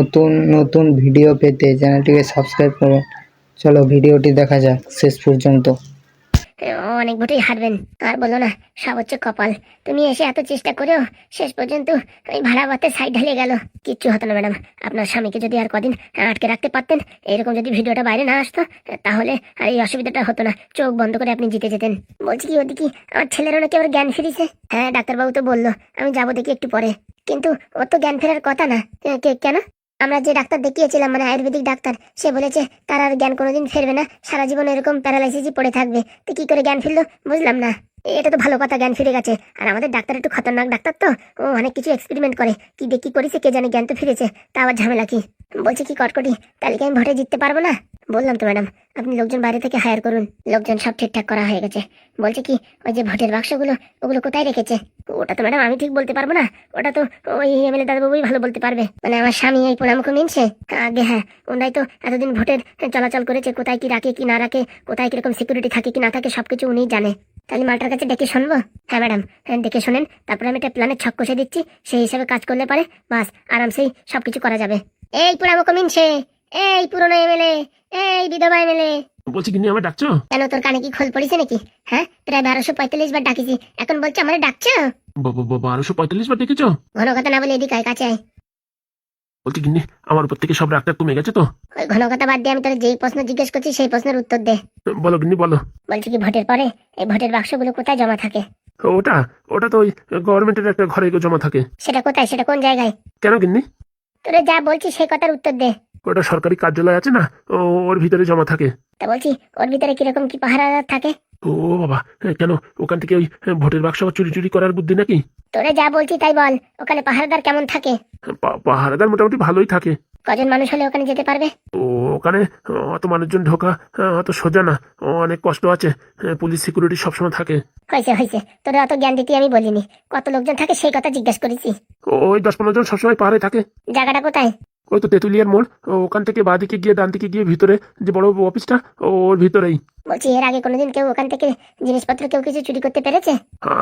নতুন নতুন ভিডিও পেতে চ্যানেলটিকে সাবস্ক্রাইব করুন। চলো ভিডিওটি দেখা যাক শেষ পর্যন্ত। অনেক ভোটেই হারবেন, আর বলো না, সব হচ্ছে কপাল। তুমি এসে এত চেষ্টা করেও শেষ পর্যন্ত ওই ভাড়া ভাতে সাইড ঢেলে গেল। কিচ্ছু হতো না ম্যাডাম, আপনার স্বামীকে যদি আর কদিন আটকে রাখতে পারতেন, এরকম যদি ভিডিওটা বাইরে না আসতো, তাহলে আর এই অসুবিধাটা হতো না। চোখ বন্ধ করে আপনি জিতে যেতেন। বলছি কি, ওদিকে আমার ছেলেরও নাকি আবার জ্ঞান ফিরেছে। হ্যাঁ, ডাক্তারবাবু তো বললো, আমি যাবো দেখি একটু পরে। কিন্তু ওর তো জ্ঞান ফেরার কথা না। কেন? আমরা যে ডাক্তার দেখিয়েছিলাম, মানে আয়ুর্বেদিক ডাক্তার, সে বলেছে তার আর জ্ঞান কোনোদিন ফিরবে না, সারা জীবন এরকম প্যারালাইসিসই পড়ে থাকবে। তো কি করে জ্ঞান ফিরলো বুঝলাম না। এটা তো ভালো কথা, জ্ঞান ফিরে গেছে। আর আমাদের ডাক্তার একটু খতরনাক ডাক্তার, তো ও অনেক কিছু এক্সপেরিমেন্ট করে। কি দেখি করেছে কে জানে, জ্ঞান তো ফিরেছে, তা আবার ঝামেলা কি? বলছি কি কটকটি, তাহলে কি আমি ভোটে জিততে পারবো না? বললাম তো ম্যাডাম, আপনি লোকজন বাইরে থেকে হায়ার করুন। লোকজন সব ঠিকঠাক করা হয়ে গেছে। বলছে কি, ওই যে ভোটের বাক্সগুলো, ওগুলো কোথায় রেখেছে? ওটা তো ম্যাডাম আমি ঠিক বলতে পারবো না। ওটা তো ওই এমএলএ দাদাবাবুই ভালো বলতে পারবে। মানে আমার স্বামী এই পোড়ামুখ মিনছে। আগে হ্যাঁ, ওনারাই তো এতদিন ভোটের চলাচল করেছে, কোথায় কি রাখে কি না রাখে, কোথায় কিরকম সিকিউরিটি থাকে কি না থাকে, সবকিছু উনিই জানে। তাহলে মালটার কাছে ডেকে শুনবো? হ্যাঁ ম্যাডাম, ডেকে শোনেন, তারপরে আমি একটা প্ল্যানের ছক কষে দিচ্ছি, সেই হিসাবে কাজ করলে পারে বাস আরামসেই সবকিছু করা যাবে। এই পোড়ামুখ মিনছে, এই পুরনো এমএলএ, এই বিধবা এমএলএ। বলছি কিনি আমার ডাকছো? কেন, তোর কানে কি খোল পড়েছে নাকি? হ্যাঁ, প্রায় 1245 বার ডাকিছি, এখন বলছে আমার ডাকছো? 1245 বার ডেকেছো? ঘন কথা না বলে এদিকে আয়, কাছে আয়। বলছি কিনি আমার উপর থেকে সব রাগটা কমে গেছে তো? ওই ঘন কথা বাদ দিয়ে আমি তোর যেই প্রশ্ন জিজ্ঞেস করছি সেই প্রশ্নের উত্তর দে। বলো কিনি বলো। বলছি কি, ভোটের পরে এই ভোটের বাক্সগুলো কোথায় জমা থাকে? ওটা ওটা তো ওই গভর্নমেন্টের একটা ঘরে জমা থাকে। সেটা কোথায়, সেটা কোন জায়গায়? কেন কিন্নি? তোরে যা বলছি সেই কথার উত্তর দে। ওটা সরকারি কার্যালয় আছে না, ওর ভিতরে জমা থাকে। তা বলছি, ওর ভিতরে কিরকম কি পাহারাদার থাকে? ও বাবা, কেন ওখান থেকে ওই ভোটের বাক্স আবার চুরি চুরি করার বুদ্ধি নাকি? তোরে যা বলছি তাই বল, ওখানে পাহারাদার কেমন থাকে? পাহারাদার মোটামুটি ভালোই থাকে। কজন মানুষ হলে ওখানে যেতে পারবে? ওখানে অত মানুষজন ঢোকা অত সোজা না, অনেক কষ্ট আছে। পুলিশ সিকিউরিটি সবসময় থাকে। হয়েছে হয়েছে, তোরে অত জ্ঞান দিতে আমি বলিনি। কত লোকজন থাকে সেই কথা জিজ্ঞেস করেছি। ওই 10-15 জন সবসময় পাহাড়ে থাকে। জায়গাটা কোথায়? ওই তো তেঁতুলিয়ার মোড়, ওখান থেকে বাঁদিকে গিয়ে ডান দিকে গিয়ে ভিতরে যে বড় অফিসটা, ওর ভিতরেই। বলছি, এর আগে কোনোদিন কেউ ওখান থেকে জিনিসপত্র কেউ কিছু চুরি করতে পেরেছে?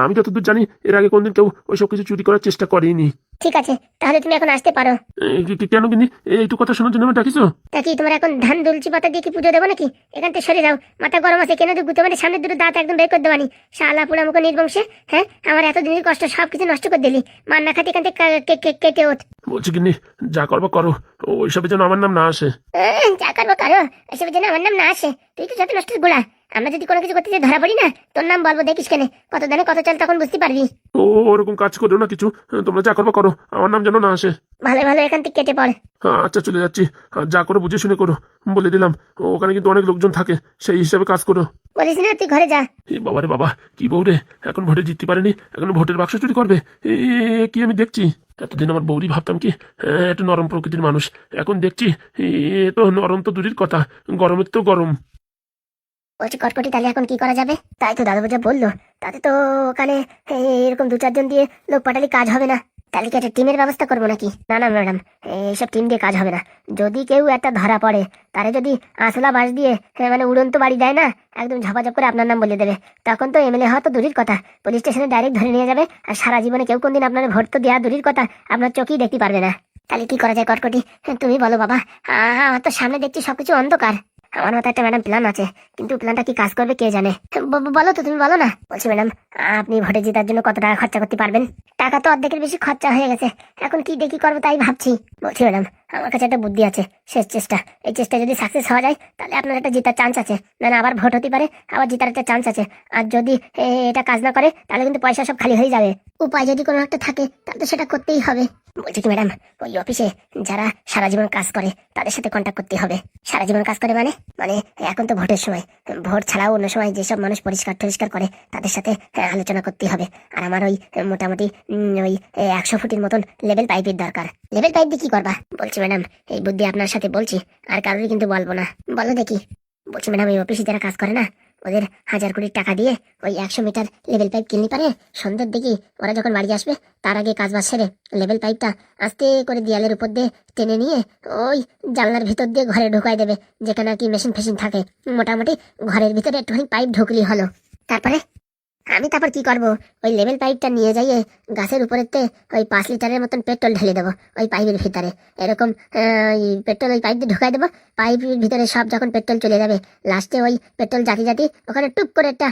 আমি যতদূর জানি এর আগে কোনদিন কেউ ওইসব কিছু চুরি করার চেষ্টা করেনি। ঠিক আছে, তাহলে তুমি এখন আসতে পারো। কেন কিনি এইটু কথা শোনার জন্য আমার ডাকিছো? তা কি তোমার এখন ধান দুলচি পাতা দিয়ে কি পুজো দেবো নাকি? এখান থেকে সরে যাও, মাথা গরম আছে কেন? গুতো মানে সামনে দুটো দাঁত একদম বের করে দেবানি। শালা পোড়া মুখ নির্বংশে, হ্যাঁ, আমার এতদিনের কষ্ট সবকিছু নষ্ট করে দিলি। মার না খাতি এখান থেকে কেটে ওঠ। বলছি কিনি যা করবো করো, ওইসবে যেন আমার নাম না আসে। যা করবো কারো, এসব যেন আমার নাম না আসে। তুই তো যত নষ্ট গোলা। আমরা যদি কোনো কিছু করতে যে ধরা পড়ি না, তোর নাম বলবো, দেখিস কেন কত দানে কত চাল, তখন বুঝতে পারবি। ওরকম কাজ করো না কিছু, তোমরা যা করবো করো, আমার নাম যেন না আসে। ভালো ভালো এখান থেকে কেটে পড়। আচ্ছা চলে যাচ্ছি, যা করো বুঝে শুনে করো, বলে দিলাম। ওখানে কিন্তু অনেক লোকজন থাকে, সেই হিসাবে কাজ করো। বলিস না, তুই ঘরে যা। বাবারে বাবা, কি বউরে, এখন ভোটে জিততে পারেনি, এখন ভোটের বাক্স চুরি করবে? কি আমি দেখছি, এতদিন আমার বৌরি ভাবতাম কি একটু নরম প্রকৃতির মানুষ, এখন দেখছি তো নরম তো দূরের কথা, গরমের তো গরম। বলছি কটকটি, তাহলে এখন কি করা যাবে? তাই তো দাদু যা বললো, তাতে তো ওখানে এরকম 2-4 জন দিয়ে লোক পাঠালে কাজ হবে না। তাহলে কি একটা টিমের ব্যবস্থা করবো নাকি? না না ম্যাডাম, এইসব টিম দিয়ে কাজ হবে না। যদি কেউ একটা ধরা পড়ে, তারে যদি আসলা বাস দিয়ে মানে উড়ন্ত বাড়ি দেয় না, একদম ঝপাঝপ করে আপনার নাম বলে দেবে, তখন তো এমএলএ হওয়া তো দূরের কথা, পুলিশ স্টেশনে ডাইরেক্ট ধরে নিয়ে যাবে। আর সারা জীবনে কেউ কোনদিন আপনার ভোট তো দেওয়া দূরের কথা, আপনার চোখেই দেখতে পারবে না। তাহলে কি করা যায় কটকটি, তুমি বলো বাবা। আমার তো সামনে দেখছি সবকিছু অন্ধকার। আমার মাথায় একটা ম্যাডাম প্ল্যান আছে, কিন্তু প্ল্যানটা কি কাজ করবে কে জানে। বলো তো, তুমি বলো না। বলছি ম্যাডাম, আপনি ভোটে জেতার জন্য কত টাকা খরচা করতে পারবেন? টাকা তো অর্ধেকের বেশি খরচা হয়ে গেছে, এখন কি দেখি করবো তাই ভাবছি। বলছি ম্যাডাম, আমার কাছে একটা বুদ্ধি আছে, শেষ চেষ্টা। এই চেষ্টা যদি সাকসেস হওয়া যায়, তাহলে আপনার একটা জেতার চান্স আছে, মানে আবার ভোট হতে পারে, আবার জেতার একটা চান্স আছে। আর যদি এটা কাজ না করে, তাহলে কিন্তু পয়সা সব খালি হয়ে যাবে। উপায় যদি কোনো একটা থাকে, তাহলে সেটা করতেই হবে। বলছি কি ম্যাডাম, ওই অফিসে যারা সারা জীবন কাজ করে তাদের সাথে কন্ট্যাক্ট করতে হবে। সারা জীবন কাজ করে মানে মানে এখন তো ভোটের সময়, ভোট ছাড়াও অন্য সময় যেসব মানুষ পরিষ্কার করে তাদের সাথে আলোচনা করতে হবে। আর আমার ওই মোটামুটি ওই 100 ফুটের মতন লেভেল পাইপের দরকার। লেভেল পাইপ দিয়ে কি করবা? বলছি ম্যাডাম, এই বুদ্ধি আপনার সাথে বলছি, আর কারোরই কিন্তু বলবো না। বলো দেখি। বলছি ম্যাডাম, এই অফিসে যারা কাজ করে না, ওদের 1000 কোটি টাকা দিয়ে ওই 100 মিটার লেভেল পাইপ কিনতে পারে। সন্ধ্যার দিকে ওরা যখন বাড়ি আসবে, তার আগে কাজ বাজ সেরে লেভেল পাইপটা আস্তে করে দেয়ালের উপর দিয়ে টেনে নিয়ে ওই জানলার ভিতর দিয়ে ঘরে ঢুকাই দেবে, যেখানে আর কি মেশিন ফেশিন থাকে। মোটামুটি ঘরের ভিতরে একটুখানি পাইপ ঢুকলি হলো। তারপরে আমি তারপর কি করব, ওই লেভেল পাইপটা নিয়ে যাইয়ে গাছের উপরেতে ওই 5 লিটারের মতন পেট্রোল ঢেলে দেবো ওই পাইপের ভিতরে। এরকম ওই পেট্রোল ওই পাইপ দিয়ে ঢুকাই দেবো। পাইপের ভিতরে সব যখন পেট্রোল চলে যাবে, লাস্টে ওই পেট্রোল জাতি জাতি ওখানে টুপ করে একটা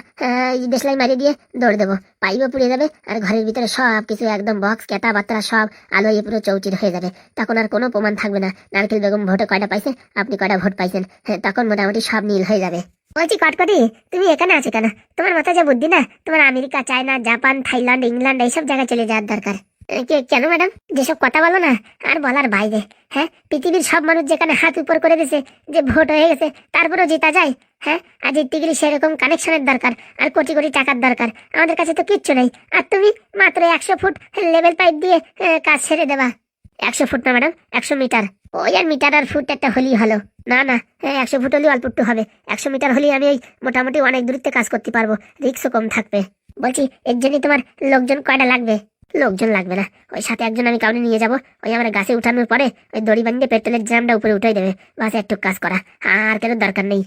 দেশলাই মারিয়ে দিয়ে দৌড় দেবো। পাইপও পুড়ে যাবে আর ঘরের ভিতরে সব কিছু একদম বক্স কেটা বাত্রা সব আলোয় পুরো চৌচির হয়ে যাবে। তখন আর কোনো প্রমাণ থাকবে না নারকেল বেগম ভোটে কয়টা পাইছে, আপনি কয়টা ভোট পাইছেন। হ্যাঁ, তখন মোটামুটি সব নীল হয়ে যাবে। বলছি কটকটি, তুমি এখানে আছো কেন? তোমার মাথায় যা বুদ্ধি না, তোমার America, China, Japan, Thailand, England এইসব জায়গায় চলে যাওয়ার দরকার। কেন ম্যাডাম? যেসব কথা বলো না আর বলার বাইরে। হ্যাঁ, পৃথিবীর সব মানুষ যেখানে হাত উপর করে দিছে যে ভোট হয়ে গেছে, তারপরেও জিতা যায়। হ্যাঁ, আর জিততে গেলে সেরকম কানেকশনের দরকার আর কোটি কোটি টাকার দরকার। আমাদের কাছে তো কিচ্ছু নেই, আর তুমি মাত্র 100 ফুট লেভেল পাইপ দিয়ে কাজ ছেড়ে দেবা। 100 ফুট না ম্যাডাম, 100 মিটার। ওই আর মিটার আর ফুট একটা হলেই হলো। না না, 100 ফুট হলেও অল্প একটু হবে। 100 মিটার হলেই আমি ওই মোটামুটি অনেক দূরত্বে কাজ করতে পারবো, রিস্কও কম থাকবে। বলছি এর জন্য তোমার লোকজন কয়টা লাগবে? লোকজন লাগবে না, ওই সাথে একজন আমি কাউকে নিয়ে যাবো। ওই আমার গাছে উঠানোর পরে ওই দড়ি বাঁধিয়ে পেট্রোলের ড্রামটা উপরে উঠাই দেবে, বাস একটু কাজ করা, আর কেন দরকার নেই।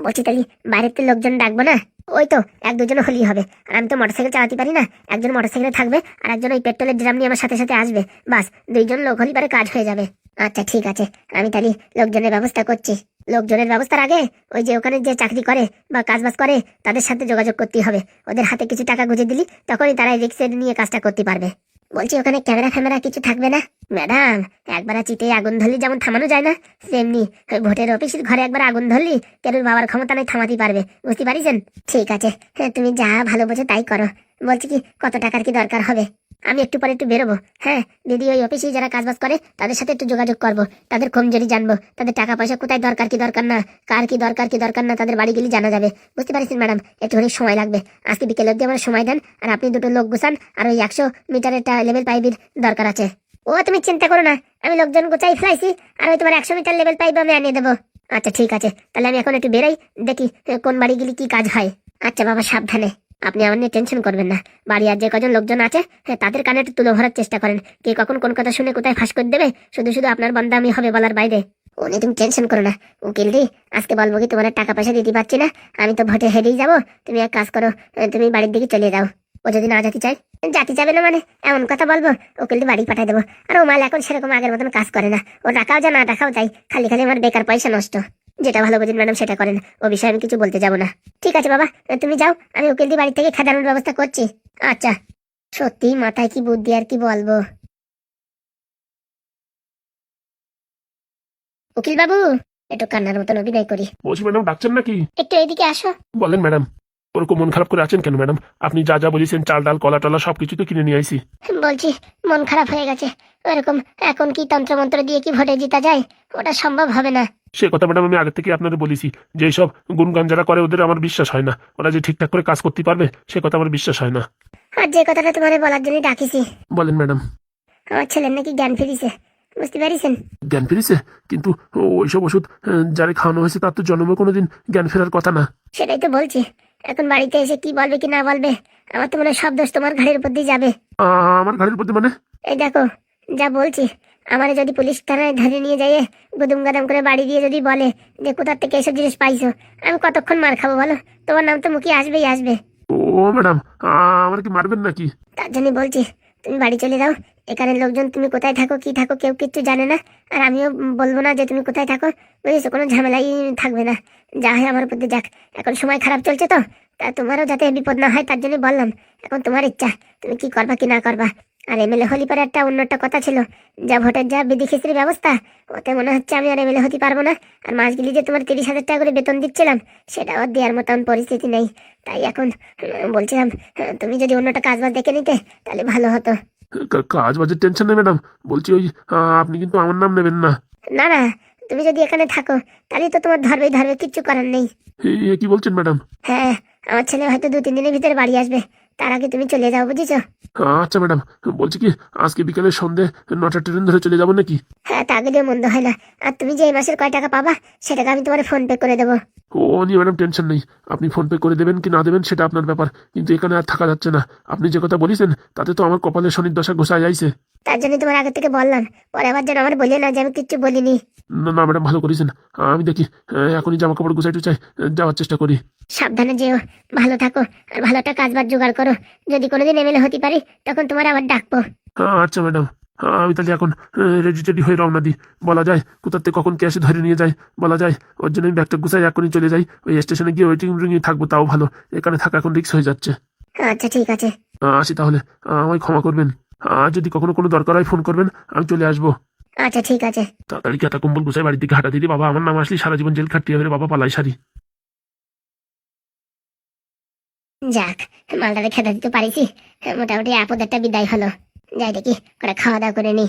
বলছি তাহলে বাইরের তো লোকজন ডাকবো না? ওই তো 1-2 জন হলেই হবে। আর আমি তো মোটরসাইকেল চালাতে পারি না, একজন মোটরসাইকেলে থাকবে আর একজন ওই পেট্রোলের ড্রাম নিয়ে আমার সাথে সাথে আসবে, বাস 2 জন লোক হলেই পারে কাজ হয়ে যাবে। আচ্ছা ঠিক আছে, আমি তাহলে লোকজনের ব্যবস্থা করছি। লোকজনের ব্যবস্থার আগে ওই যে ওখানে যে চাকরি করে বা কাজবাজ করে তাদের সাথে যোগাযোগ করতে হবে। ওদের হাতে কিছু টাকা গুঁজে দিলি তখনই তারা রিক্সে নিয়ে কাজটা করতে পারবে। বলছি ওখানে ক্যামেরা ফ্যামেরা কিছু থাকবে না? ম্যাডাম, একবার চিটে আগুন ধরলি যেমন থামানো যায় না, সেমনি ভোটের অফিসের ঘরে একবার আগুন ধরলি কেন বাবার ক্ষমতা নাই থামাতে পারবে, বুঝতে পারিছেন? ঠিক আছে, তুমি যা ভালো বোঝো তাই করো। বলছি কি, কত টাকার কি দরকার হবে? আমি একটু পরে একটু বেরোবো। হ্যাঁ দিদি, ওই অফিসে যারা কাজবাজ করে তাদের সাথে একটু যোগাযোগ করবো, তাদের কমজোরি জানবো, তাদের টাকা পয়সা কোথায় দরকার কি দরকার না, কার কি দরকার কি দরকার না, তাদের বাড়ি গেলে জানা যাবে। বুঝতে পারছেন ম্যাডাম? একটুখানি সময় লাগবে। আজকে বিকেল অব্দি আমার সময় দেন, আর আপনি 2টো লোক গুছান, আর ওই 100 মিটারের লেভেল পাইপের দরকার আছে। ও তুমি চিন্তা করো না, আমি লোকজন গোছাই ফেলাইছি, আর ওই তোমার 100 মিটার লেভেল পাইপ আমি আনিয়ে দেবো। আচ্ছা ঠিক আছে, তাহলে আমি এখন একটু বেরাই, দেখি কোন বাড়ি গেলে কি কাজ হয়। আচ্ছা বাবা, সাবধানে। আপনি আমার নিয়ে টেনশন করবেন না। বাড়ি আর যে কজন লোকজন আছে তাদের কানে একটু তুলে ধরার চেষ্টা করেন, কে কখন কোন কথা শুনে কোথায় ফাঁস করে দেবে। শুধু শুধু আপনার বান্দা আমি হবে বলার বাইরে। উনি তুমি টেনশন করো না উকিল দি, আজকে বলবো কি তোমার টাকা পয়সা দিতে পারছি না, আমি তো ভোটে হেরেই যাবো। তুমি এক কাজ করো, তুমি বাড়ির দিকে চলে যাও। ও যদি না যেতে চায়, জাতি যাবে না মানে এমন কথা বলবো, উকিল দি বাড়ি পাঠাই দেবো। আর ও মাল এখন সেরকম আগের মতন কাজ করে না, ও টাকাও যা না টাকাও যাই, খালি খালি আমার বেকার পয়সা নষ্ট। যেটা ভালো বোঝেন ম্যাডাম সেটা করেন, ও বিষয়ে আমি কিছু বলতে যাবো না। ঠিক আছে বাবা, তুমি যাও, আমি উকিল দি বাড়ি থেকে খেদানোর ব্যবস্থা করছি। আচ্ছা। সত্যি মাথায় কি বুদ্ধি আর কি বলবো। উকিল বাবু, একটু কান্নার মতন অভিনয় করি। বলছি ম্যাডাম, ডাকছেন নাকি? একটু এইদিকে আসো। বলেন ম্যাডাম। ওরকম মন খারাপ করে আছেন কেন ম্যাডাম? আপনি যা যা বলেছেন, চাল ডাল কলা টলা সবকিছু তো কিনে নিয়ে আইছি। বলছি মন খারাপ হয়ে গেছে, ওরকম এখন কি তন্ত্রমন্ত্র দিয়ে কি ভোটে জিতা যায়? ওটা সম্ভব হবে না। সে কথা ম্যাডাম আমি আগে থেকে আপনাদের বলেছি, যে সব গুণগান যারা করে ওদের আমার বিশ্বাস হয় না, ওরা যে ঠিকঠাক করে কাজ করতে পারবে সে কথা আমার বিশ্বাস হয় না। আর যে কথাটা তোমার বলার জন্য ডাকিছি। বলেন ম্যাডাম। আমার ছেলের নাকি জ্ঞান ফিরিছে, বুঝতে পারিছেন? জ্ঞান ফিরেছে? কিন্তু ওইসব ওষুধ যারা খাওয়ানো হয়েছে তার তো জন্মে কোনোদিন জ্ঞান ফেরার কথা না। সেটাই তো বলছি, এখন বাড়িতে এসে কি বলবে কি না বলবে। আমার তো মনে হয় সব দোষ তোমার ঘাড়ের উপর দিয়ে যাবে। আমার গাড়ির প্রতি মানে? এই দেখো যা বলছি, আমার যদি পুলিশ থানায় ধরে নিয়ে যাইয়ে গুদুম গাদাম করে বাড়ি দিয়ে যদি বলে যে কোথা থেকে এসব জিনিস পাইছো, আমি কতক্ষণ মার খাবো বলো? তোমার নাম তো মুখে আসবেই আসবে। ও ম্যাডাম, আমার কি মারবেন নাকি? তার জন্য বলছি তুমি বাড়ি চলে যাও। এখানে লোকজন তুমি কোথায় থাকো কি থাকো কেউ কিচ্ছু জানে না, আর আমিও বলবো না যে তুমি কোথায় থাকো, বুঝেছো? কোনো ঝামেলাই থাকবে না, যা হয় আমার উপর দিয়ে যাক। এখন সময় খারাপ চলছে তো, তা তোমারও যাতে বিপদ না হয় তার জন্য বললাম। এখন তোমার ইচ্ছা, তুমি কি করবা কি না করবা। আর এমএলএ হলি পরে অন্য একটা কথা ছিল, যা ভোটের যা বিধি খিস্ত্রির ব্যবস্থা, ওতে মনে হচ্ছে আমি আর এমএলএ হতে পারবো না। আর মাস গেলি যে তোমার 30,000 টাকা করে বেতন দিচ্ছিলাম, সেটাও দেওয়ার মতন পরিস্থিতি নেই। তাই এখন বলছিলাম তুমি যদি অন্যটা কাজবাজ দেখে নিতে তাহলে ভালো হতো। কাজ বাজের টেনশন নেই ম্যাডাম, বলছি ওই আপনি কিন্তু আমার নাম নেবেন না। না না, তুমি যদি এখানে থাকো তাহলে তো তোমার ধরবেই ধরবে, কিচ্ছু করার নেই। কি বলছেন ম্যাডাম? হ্যাঁ, আমার ছেলে হয়তো 2-3 দিনের ভিতরে বাড়ি আসবে, তার আগে তুমি চলে যাও, বুঝেছো? আচ্ছা ম্যাডাম, বলছি কি আজকে বিকালে সন্ধে 9টা ট্রেন ধরে চলে যাবো নাকি? হ্যাঁ, তা গেলেও মন্দ হয় না। আর তুমি যে এই মাসের কয় টাকা পাবা সেটাকে আমি তোমার ফোন পে করে দেবো। ও নিয়ে ম্যাডাম টেনশন নেই, আপনি ফোনপে করে দেবেন কি না দেবেন সেটা আপনার ব্যাপার, কিন্তু এখানে আর থাকা যাচ্ছে না। আপনি যে কথা বলেছেন তাতে তো আমার কপালে শনির দশা ঘোষায় যাইছে। তার জন্য তোমার আগে থেকে বললাম, পরে আবার যেন আমার বলিয়ে না যে আমি কিচ্ছু বলিনি। না না ম্যাডাম, ভালো করেছেন। আমি দেখি এখনই জামা কাপড় গুছাই টুচাই যাওয়ার চেষ্টা করি। সাবধানে যেও, ভালো থাকো, আর ভালো একটা কাজবাজ জোগাড় করো। যদি কোনোদিন এমএলএ হতে পারি তখন তোমার আবার ডাকবো। আচ্ছা ম্যাডাম, আমি তাহলে এখন রেডি টেডি হয়ে রওনা দিই। বলা যায় কোথার থেকে কখন কে এসে ধরে নিয়ে যায় বলা যায়। ওর জন্য আমি ব্যাগটা গুছাই এখনই চলে যাই। ওই স্টেশনে গিয়ে ওয়েটিং রুমে থাকবো তাও ভালো, এখানে থাকা এখন রিস্ক হয়ে যাচ্ছে। আচ্ছা ঠিক আছে। আসি তাহলে, আমায় ক্ষমা করবেন। আর যদি কখনো কোনো দরকার হয় ফোন করবেন, আমি চলে আসবো। আচ্ছা ঠিক আছে। তাড়াতাড়ি কাটা কম্বল গুছাই বাড়ির দিকে হাঁটা দিদি, বাবা আমার নাম আসলে সারা জীবন জেল খাটিয়ে হবে রে বাবা, পালাই সারি। যাক, মালটারে খেতে দিতে পারিছি, মোটামুটি আপদ একটা বিদায় হলো। যাই দেখি, করে খাওয়া দাওয়া করে নি।